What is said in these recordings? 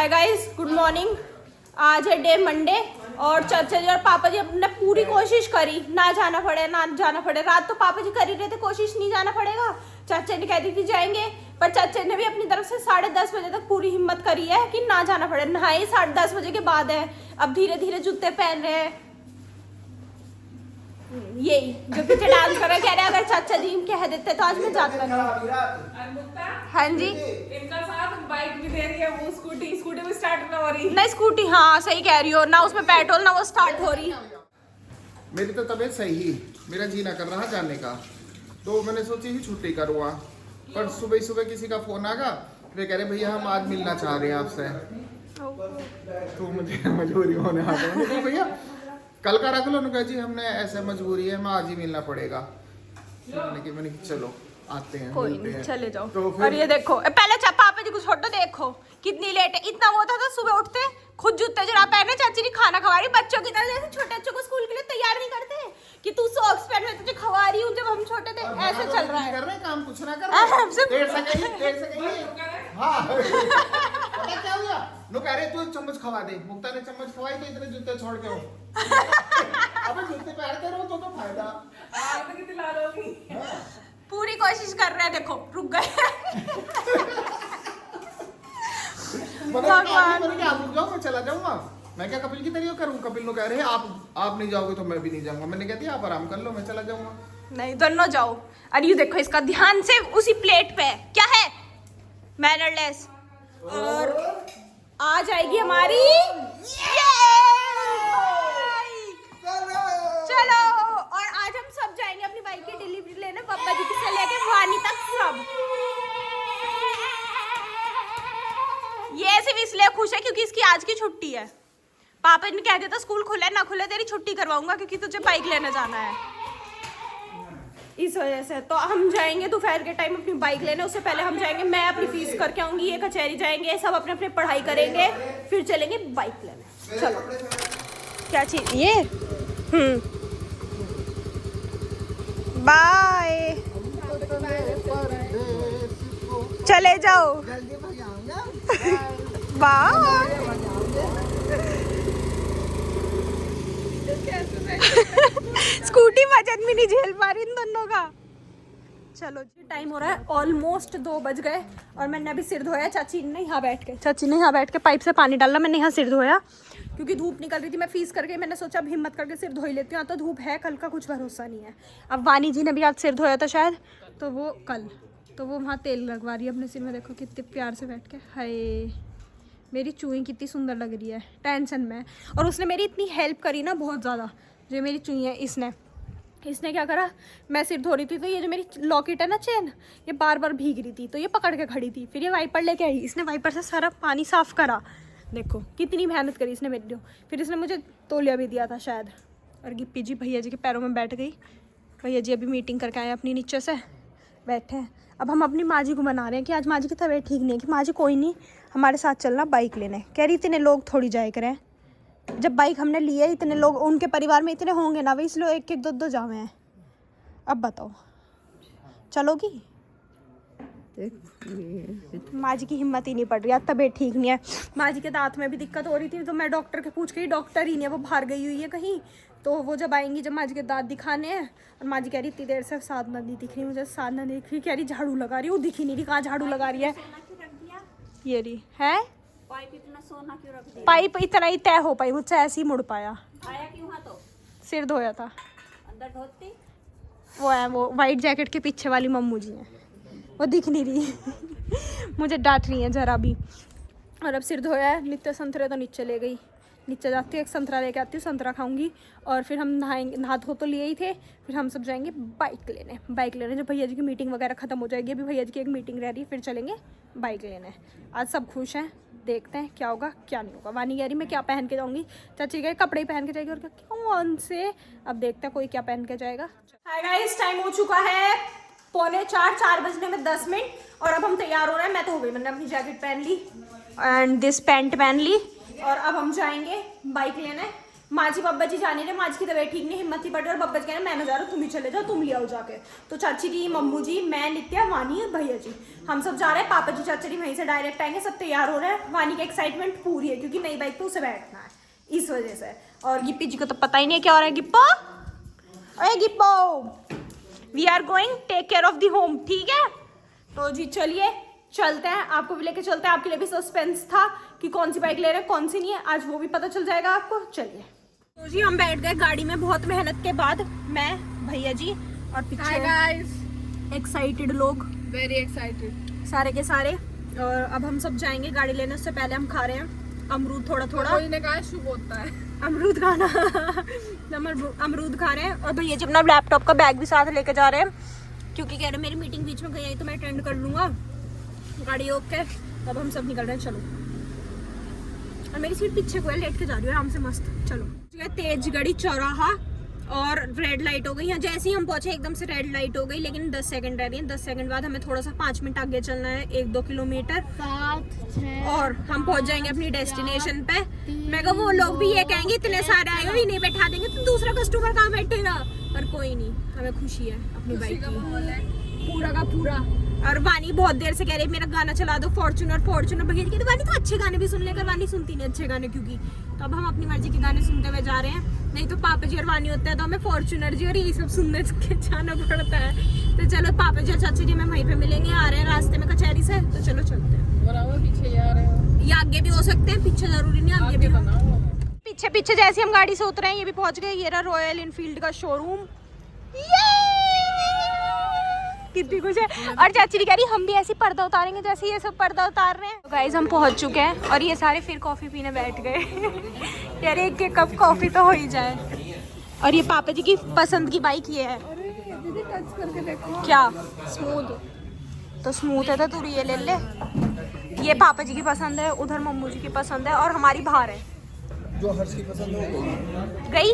Hi guys, good morning. आज है day Monday और चाचा जी और पापा जी अपने पूरी कोशिश करी ना जाना पड़े। रात तो पापा जी कर ही रहे थे कोशिश, नहीं जाना पड़ेगा। चाचा ने कह दी थी जाएंगे, पर चाचा ने भी अपनी तरफ से 10:30 बजे तक पूरी हिम्मत करी है कि ना जाना पड़े। नहाए 10:30 बजे के बाद है, अब धीरे धीरे जूते पहन रहे हैं। यही जो पीछे डांस कर रहा है, कह रहे अगर चाचा जी कह देते तो आज मैं जाता नहीं। हाँ जी, इनका साथ बाइक भी दे रही है, वो स्कूटी भी स्टार्ट ना हो रही। नहीं स्कूटी, हाँ सही कह रही हो, ना उसमें पेट्रोल ना वो स्टार्ट हो रही। मेरी तो तबीयत सही ही, मेरा जी ना कर रहा जाने का, तो मैंने सोची ही छुट्टी करूँगा। पर सुबह सुबह किसी का फोन आगा, वे कह रहे भैया हम आज मिलना चाह रहे हैं आपसे। तो मुझे मजबूरी होने आ गई, भैया कल का रख लो। उन्होंने कहा जी हमने ऐसे मजबूरी है, मैं आज ही मिलना पड़ेगा। मैंने चलो आते हैं, कोई नहीं, चले जाओ। तो और ये देखो पहले पापा जी को छोड़ो, देखो कितनी लेट है। इतना वो था तो सुबह उठते खुद जूते जुराब पहने, चाची ने खाना खवा रही बच्चों की तरह। जैसे छोटे बच्चों को स्कूल के लिए तैयार नहीं करते कि तू सॉक्स पहन, मैं तुझे खवा रही हूँ। जब हम छोटे थे ऐसे चल रहा है। कर रहे काम कुछ ना कर, देर से कहीं। हाँ पता क्या हुआ, नो कह रहे तू एक चम्मच खवा दे। मुक्ता ने चम्मच खवाई तो इतने जूते छोड़ के हो। अबे जूते पहनते रहो तो फायदा। आप तो कितनी लाल होगी। पूरी कोशिश कर रहे हैं, देखो रुक गए। भगवान आप रुक जाओ, मैं चला जाऊंगा। मैं क्या कपिल की तरह करूं? कपिल लोग कह रहे हैं आप नहीं जाओगे तो मैं भी नहीं जाऊंगा। मैंने कह दिया आप आराम कर लो, मैं चला जाऊंगा। नहीं दोनों जाओ। अरे ये देखो इसका ध्यान से उसी प्लेट पे क्या है, मैनरलेस। और आ जाएगी हमारी चलो। और आज हम सब जाएंगे अपनी बाइक की डिलीवरी लेने, पापा जी से लेके वानी तक सब। ये सिर्फ इसलिए खुश है क्योंकि इसकी आज की छुट्टी है। पापा ने कह दिया था स्कूल खुले ना खुले तेरी छुट्टी करवाऊंगा क्योंकि तुझे बाइक लेने जाना है, इस वजह से। तो हम जाएंगे दोपहर के टाइम अपनी बाइक लेने। उससे पहले हम जाएंगे, मैं अपनी फीस करके आऊंगी, ये कचहरी जाएंगे, सब अपने अपने पढ़ाई करेंगे, फिर चलेंगे बाइक लेने। चलो क्या चीज ये, बाय, चले जाओ, बाय। स्कूटी वजन भी नहीं झेल पा रही इन दोनों का। चलो जी टाइम हो रहा है, ऑलमोस्ट 2 बज गए और मैंने अभी सिर धोया। चाची ने यहाँ बैठ के पाइप से पानी डाला, मैंने यहाँ सिर धोया क्योंकि धूप निकल रही थी। मैं फीस करके मैंने सोचा अब हिम्मत करके सिर धो ही लेती हूँ। तो धूप है, कल का कुछ भरोसा नहीं है। अब वानी जी ने भी आज सिर धोया था शायद, तो वो कल तो वो वहाँ तेल लगवा रही है अपने सिर में। देखो कितने प्यार से बैठ के, हाय मेरी चूई कितनी सुंदर लग रही है टेंशन में। और उसने मेरी इतनी हेल्प करी ना बहुत ज़्यादा। जो मेरी चूई है इसने क्या करा, मैं सिर धो रही थी तो ये जो मेरी लॉकेट है ना चेन, ये बार बार भीग रही थी तो ये पकड़ के खड़ी थी। फिर ये वाइपर लेके आई, इसने वाइपर से सारा पानी साफ करा। देखो कितनी मेहनत करी इसने मेरे लिए। फिर इसने मुझे तौलिया भी दिया था शायद। और गिप्पी जी भैया जी के पैरों में बैठ गई। भैया जी अभी मीटिंग करके आए अपनी, नीचे से बैठे हैं। अब हम अपनी माँ जी को मना रहे हैं कि आज माँ जी की तबीयत ठीक नहीं है, कि माँ जी कोई नहीं हमारे साथ चलना बाइक लेने। कह रही इतने लोग थोड़ी जाए करें, जब बाइक हमने ली है इतने लोग उनके परिवार में इतने होंगे ना, वही इसलिए 1-1 2-2 जावे हैं। अब बताओ चलोगी? माँ जी की हिम्मत ही नहीं पड़ रही, तबीयत ठीक नहीं है। माँ जी के दांत में भी दिक्कत हो रही थी तो मैं डॉक्टर के पूछ के, डॉक्टर ही नहीं है, वो बाहर गई हुई है कहीं। तो वो जब आएंगी, जब माँ जी के दांत दिखाने हैं। और माँ जी कह रही इतनी देर से साधना नहीं दिख रही मुझे, साधना नहीं दिख रही। कह रही झाड़ू लगा रही हूँ, दिख ही नहीं रही, कहाँ झाड़ू लगा रही है। ये रही है पाइप इतना सोना क्यों रख दिया? पाइप इतना ही तय हो पाई मुझसे, ऐसे ही मुड़ पाया। आया क्यों? हाँ तो सिर धोया था। अंदर धोती। वो है वो वाइट जैकेट के पीछे वाली मम्मू जी हैं, वो दिख नहीं रही। मुझे डांट रही है जरा भी। और अब सिर धोया है, नित्य संतरे तो नीचे ले गई, नीचे जाती हूँ एक संतरा लेके आती हूँ, संतरा खाऊंगी। और फिर हम नहाएंगे, नहा धो तो लिए ही थे। फिर हम सब जाएंगे बाइक लेने जब भैया जी की मीटिंग वगैरह ख़त्म हो जाएगी। अभी भैया जी की एक मीटिंग रह रही है, फिर चलेंगे बाइक लेने। आज सब खुश हैं, देखते हैं क्या होगा क्या नहीं होगा। वानी कह रही मैं क्या पहन के जाऊँगी, चाची कह कपड़े ही पहन के जाएगी और क्या कौन से। अब देखते हैं कोई क्या पहन के जाएगा। हाय गाइस, टाइम हो चुका है 3:45, 4 बजने में 10 मिनट। और अब हम तैयार हो रहे हैं। मैं तो हो गई, मैंने अपनी जैकेट पहन ली एंड दिस पैंट पहन ली। और अब हम जाएंगे बाइक लेने। माँ जी बब्बा जी जाने रहे, माँ जी की तबीयत ठीक नहीं, हिम्मत नहीं पड़ रही, और बब्बा जी कह रहे मैं ना जा रहा हूँ, तुम ही चले जाओ, तुम ले आओ जाके। तो चाची जी, मम्मू जी, मैं, नित्या, वानी और भैया जी, हम सब जा रहे हैं। पापा जी चाचा जी वहीं से डायरेक्ट आएंगे, सब तैयार हो रहे हैं। वानी की एक्साइटमेंट पूरी है क्योंकि नई बाइक पे उसे बैठना है, इस वजह से। और गिप्पी जी को तो पता ही नहीं क्या हो रहा है। गिप्पो, अरे गिप्पो, we are going take care of the home, ठीक है? तो जी चलिए चलते हैं, आपको भी लेके चलते हैं। आपके लिए भी सस्पेंस था कि कौन सी बाइक ले रहे हैं कौन सी नहीं है, आज वो भी पता चल जाएगा आपको। चलिए तो जी हम बैठ गए गाड़ी में बहुत मेहनत के बाद, मैं, भैया जी और Hi पीछे guys, एक्साइटेड लोग very excited. सारे के सारे। और अब हम सब जाएंगे गाड़ी लेने, उससे पहले हम खा रहे हैं अमरूद थोड़ा थोड़ा। कोई ने कहा शुभ होता है। अमरूद खाना अमरूद खा रहे हैं। और भैया जी अपना लैपटॉप का बैग भी साथ लेके जा रहे हैं क्योंकि कह रहे हैं मेरी मीटिंग बीच में गई है तो मैं अटेंड कर लूंगा गाड़ी ओके। अब हम सब निकल रहे हैं, चलो। और मेरी सीट पीछे को है, लेट के जा रही है आराम से मस्त। चलो तेजगढ़ी चौराहा और रेड लाइट हो गई है। जैसे ही हम पहुंचे एकदम से रेड लाइट हो गई, लेकिन 10 सेकंड रह रही है। 10 सेकंड बाद हमें थोड़ा सा 5 मिनट आगे चलना है, 1-2 किलोमीटर, और हम पहुंच जाएंगे अपनी डेस्टिनेशन पे। मैं कहा वो लोग भी ये कहेंगे इतने सारे आए हो, इन्हें बैठा देंगे तो दूसरा कस्टमर कहाँ बैठेगा, पर कोई नहीं, हमें खुशी है अपनी बाइक की पूरा का पूरा। और वानी बहुत देर से कह रही मेरा गाना चला दो, फॉर्च्यूनर फॉर्च्यूनर। भैया जी कहते वानी तो अच्छे गाने भी सुन लेकर, वानी सुनती नहीं अच्छे गाने क्योंकि। तो अब हम अपनी मर्जी के गाने सुनते हुए जा रहे हैं, नहीं तो पापा जी और वानी होते हैं तो हमें फॉर्च्यूनर जी और यही सब सुनने के जाना पड़ता है। तो चलो पापा जी और चाचा जी हमें वहीं पे मिलेंगे, आ रहे हैं रास्ते में कचहरी से, तो चलो चलते हैं। बराबर पीछे आ रहे हो ये आगे भी हो सकते हैं, पीछे जरूरी नहीं, आगे भी बनाओ। पीछे पीछे जैसे हम गाड़ी से उतरे हैं ये भी पहुंच गए। ये रहा रॉयल इनफील्ड का शोरूम, कितनी कुछ है। और चाची जी कह रही हम भी ऐसी पर्दा उतारेंगे जैसे ये सब पर्दा उतार रहे हैं। तो गाइस हम पहुंच चुके हैं और ये सारे फिर कॉफी पीने बैठ गए। यार एक कप कॉफी तो हो ही जाए। और ये पापा जी की पसंद की बाइक ये है। दीदी टच करके देखो, क्या स्मूथ, तो स्मूथ है तो तू ये ले ले। ये पापा जी की पसंद है, उधर मम्मू जी की पसंद है और हमारी बाहर है जो हर्ष की पसंद हो गई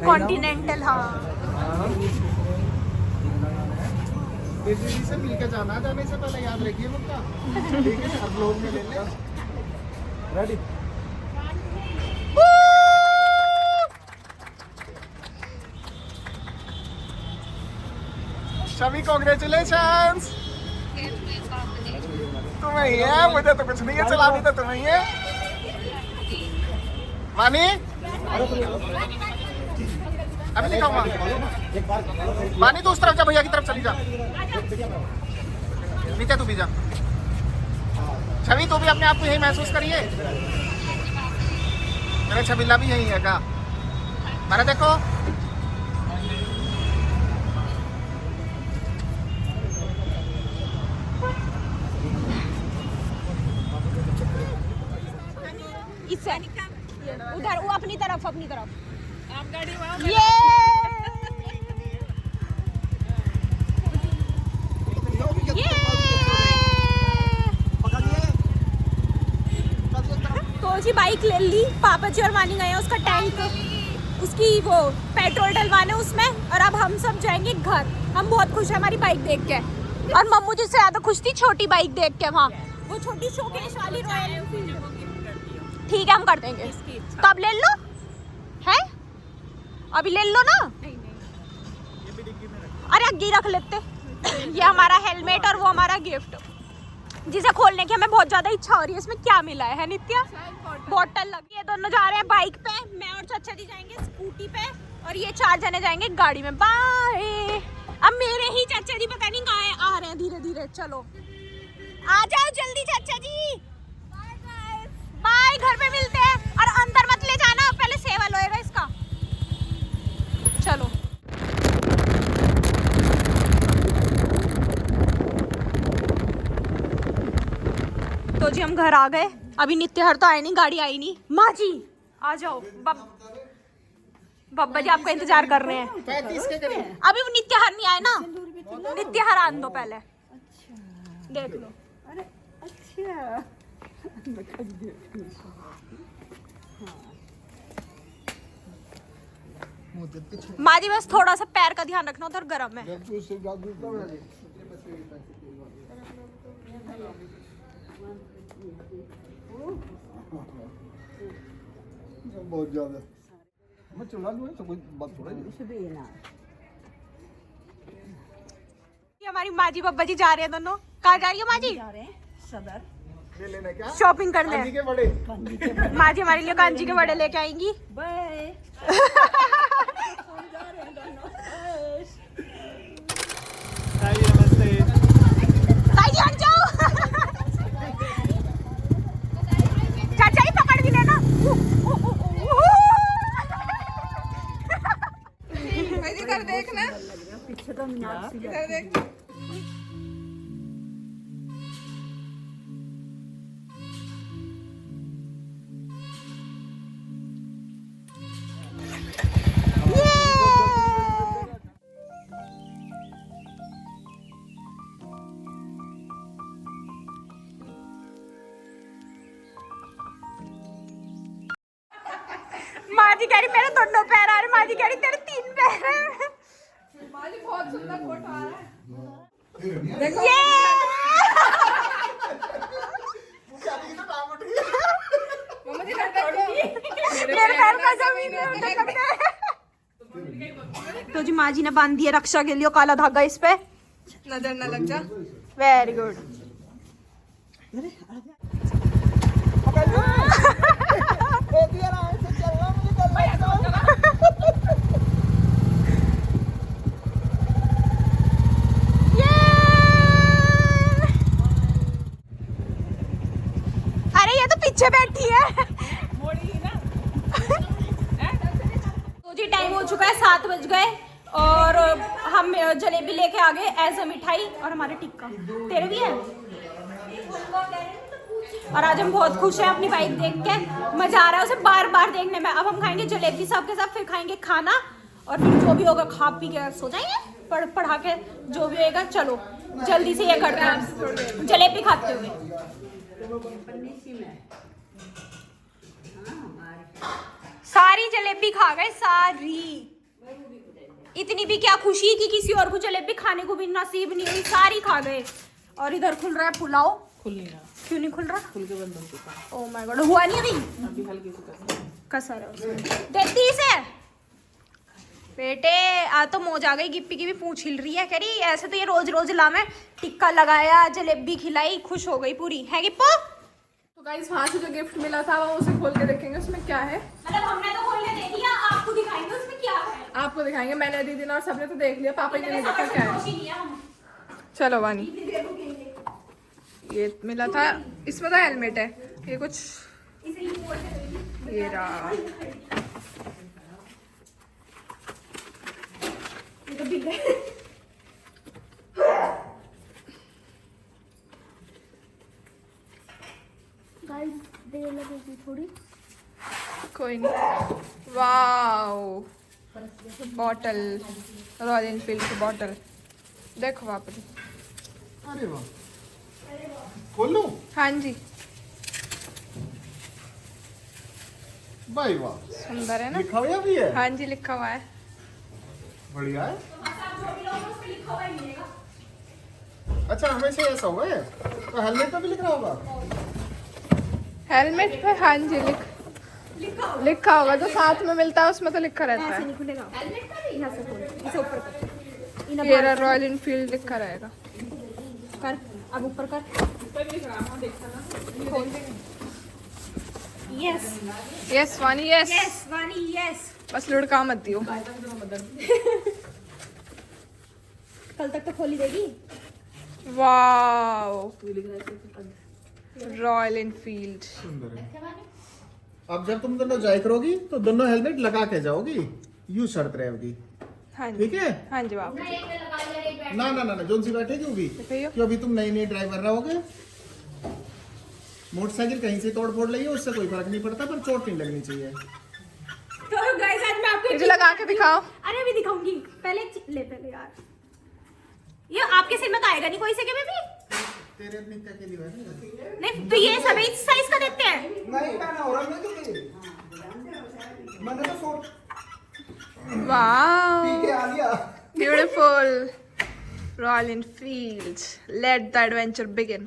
कॉन्टिनेंटल। हाँ दीदी से मिलकर जाना, जाने से पहले याद रखिए मुझका, ठीक है? अब लोग में ले ले। रेडी? सभी कांग्रेचुलेशंस, तुम्हें ही है, मुझे तो कुछ नहीं है, चलानी तो तुम्हें ही है। वानी अभी दिखाऊंगा। वानी तू उस तरफ जा, भैया की तरफ चली जा। नीचे तू भी जा। छवि तू भी अपने आप को यही महसूस करिए। मेरा छबीला भी यही है का, मैंने देखो। इससे उधर वो अपनी तरफ आप गाड़ी वहाँ ये तो जी बाइक ले ली, पापा जी और वानी गए हैं उसका टैंक, उसकी वो पेट्रोल डलवाने उसमें। और अब हम सब जाएंगे घर। हम बहुत खुश हैं हमारी बाइक देख के, और मम्मू जी से ज्यादा खुश थी छोटी बाइक देख के। वहाँ वो छोटी शोकेश वाली रॉयल एनफील्ड, ठीक है हम कर देंगे। कब ले लो है, अभी ले लो ना। अरे अग्गी रख लेते। ये हमारा हेलमेट और वो हमारा गिफ्ट, जिसे खोलने की हमें बहुत ज्यादा इच्छा हो रही है। इसमें क्या मिला है नित्या? बॉटल लगी है। दोनों जा रहे हैं बाइक पे, मैं और चाचा जी जाएंगे स्कूटी पे, और ये 4 जने जाएंगे गाड़ी में। बाय। अब मेरे ही चाचा जी पता नहीं कहाँ आ रहे हैं, धीरे धीरे। चलो आ जाओ जल्दी चाचा जी। बाय, घर पे मिलते हैं। और अंदर मत ले जाना, पहले सेवा लोएगा इसका। चलो तो जी हम घर आ गए। अभी नित्य हर तो आए नहीं, गाड़ी आई नहीं। माँ जी आ जाओ, बब्बा जी आपका इंतजार कर रहे हैं। 35 के करीब। अभी वो नित्य हर नहीं आए ना, नित्य हर आन दो पहले। देख लो। अरे अच्छा, माँ जी बस थोड़ा सा पैर का ध्यान रखना, उधर गर्म है। बहुत ज्यादा मैं चुरा लूँ तो कोई बात थोड़ा है। कुछ भी ना। ये हमारी माँ जी बब्बा जी जा रहे हैं दोनों। कहाँ जा रही है माँ जी? जा रहे हैं सदर। ये लेना क्या? शॉपिंग करने। कांजी के बड़े। कांजी के बड़े। माँ जी हमारे लिए कांजी के बड़े लेके आएंगी। बाय। हम जा रहे हैं दोनों। ताई जी हट जाओ। चाचा ही पकड़ भी लेना। इधर देखना, पीछे तो मीनाक्षी इधर देख। माँ जी कह रही मेरे दोनों पैर आ रहे। माँ जी कह रही तेरे 3 पैर हैं। माँ जी बहुत सुंदर फोटो आ रहा है। ये मम्मा जी कर देखो। मेरे पैर का जमीन में उठने लगते हैं। तो जी माँ जी ने बांध दिया रक्षा के लिए काला धागा इस पे। नजर न लग जा। Very good. अरे ये तो पीछे बैठी है। तो जी टाइम हो चुका है 7 बज गए और हम जलेबी लेके आ गए एज अ मिठाई और हमारे टिक्का। तेरे भी है। और आज हम बहुत खुश हैं अपनी बाइक देख के। मजा आ रहा है उसे बार बार देखने में। अब हम खाएंगे जलेबी सबके सब, फिर खाएंगे खाना और फिर जो भी होगा खा पी के सो जाएंगे। पढ़ा के जो भी होगा। चलो जल्दी से ये करते हैं जलेबी खाते हुए। सारी जलेबी खा गए सारी। इतनी भी क्या खुशी कि किसी और को जलेबी खाने को भी नसीब नहीं हुई। सारी खा गए। और इधर खुल रहा है पुलाव। खुल नहीं रहा। क्यों नहीं खुल रहा? खुल के बंद हो चुका। ओह माय गॉड हुआ नहीं अभी। अभी हल्की सी कसर है उसमें। देती से बेटे आ तो मौज आ गई। गिप्पी की भी पूंछ हिल रही है। कह रही ऐसे तो ये रोज रोज लामे टिक्का लगाया जलेबी खिलाई खुश हो गई पूरी है गिप्पो। तो गाइस वहाँ से जो गिफ्ट मिला था वो उसे खोल के देखेंगे उसमें क्या है। मतलब हमने तो खोल के दे दिया आपको दिखाएंगे उसमें क्या है। आपको दिखाएंगे। मैंने दीदी ने और सबने तो देख लिया, पापा जी ने देखा क्या है। चलो वानी ये मिला था। इसमें तो हेलमेट है। ये कुछ ये रहा। गाइस देर लगेगी थोड़ी। कोई नहीं। वाओ बॉटल, रॉयल एनफील्ड की बॉटल देखो वहाँ पर। अरे वाह, खोल लूं? हाँ जी भाई वाह, सुंदर है ना। लिखा हुआ भी है। हाँ जी लिखा हुआ है। बढ़िया है। अच्छा हमेशा ऐसा हुआ है तो हेलमेट पे भी लिख रहा होगा। हेलमेट पे हाँ जी लिखा होगा। जो साथ में मिलता है उसमें तो लिखा रहता है। ये रहा रॉयल एनफील्ड लिखा रहेगा। कर अब ऊपर कर। यस यस वानी यस। यस वानी यस। बस लुढ़का मत दियो। कल तक तो खोली देगी। Wow royal Enfield. सुंदर है। अब जब तुम दोनों जाए करोगी तो दोनों हेलमेट लगा के जाओगी। यू शर्त रहेगी। हाँ जी ठीक है। हाँ जी बाप। ना ना ना ना जोन सी बैठेगी होगी क्यों अभी तुम नई नई ड्राइवर रहोगे। मोटरसाइकिल कहीं से तोड़ फोड़ लियो उससे कोई फर्क नहीं पड़ता पर चोट नहीं लगनी चाहिए। तो गाइस आज मैं आपको मुझे लगा के दिखाओ। अरे अभी दिखाऊंगी पहले पहले यार ये आपके सिर में तो आएगा नहीं कोई से के बेबी। तेरे नित्य के लिए नहीं तो ये सब इस साइज का देते हैं। नहीं पहना हो रहा मैंने तो फोन वाओ पी के आ लिया। Beautiful royal Enfield. Let the adventure begin.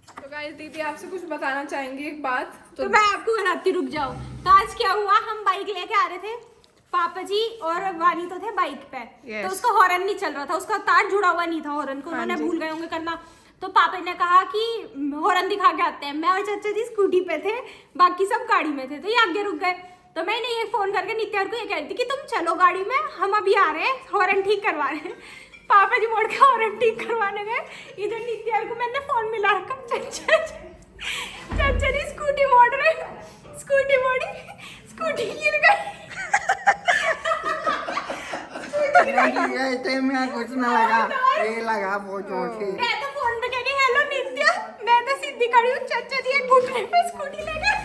तो गाइस दीदी आपसे कुछ बताना चाहेंगी एक बात। तो मैं आपको बनाती, रुक जाओ। तो आज क्या हुआ, हम बाइक लेके आ रहे थे, पापा जी और वानी तो थे बाइक पे। Yes. तो उसका हॉर्न नहीं चल रहा था, उसका तार जुड़ा हुआ नहीं था हॉर्न को, उन्होंने भूल गए होंगे करना। तो पापा ने कहा कि हॉर्न दिखा के आते हैं। मैं और चाचा जी स्कूटी पे थे, बाकी सब गाड़ी में थे, तो ये आगे रुक गए। तो मैंने ये फोन करके नित्या को ये कह रही थी कि तुम चलो गाड़ी में, हम अभी आ रहे हैं, हॉर्न ठीक करवा रहे हैं। पापा जी मोड़ के हॉर्न ठीक करवाने गए, इधर नित्या को मैंने फोन मिला रखा। चाचा जी स्कूटी मोड़ रहे, स्कूटी मोड़ी, स्कूटी गिर गई। मैं कुछ ना लगा, ये लगा बहुत जोर से। मैं तो फोन पे कह रही हेलो नित्या, मैं तो सीधी खड़ी हूँ, चाचा जी एक घुटने पे स्कूटी ले गए।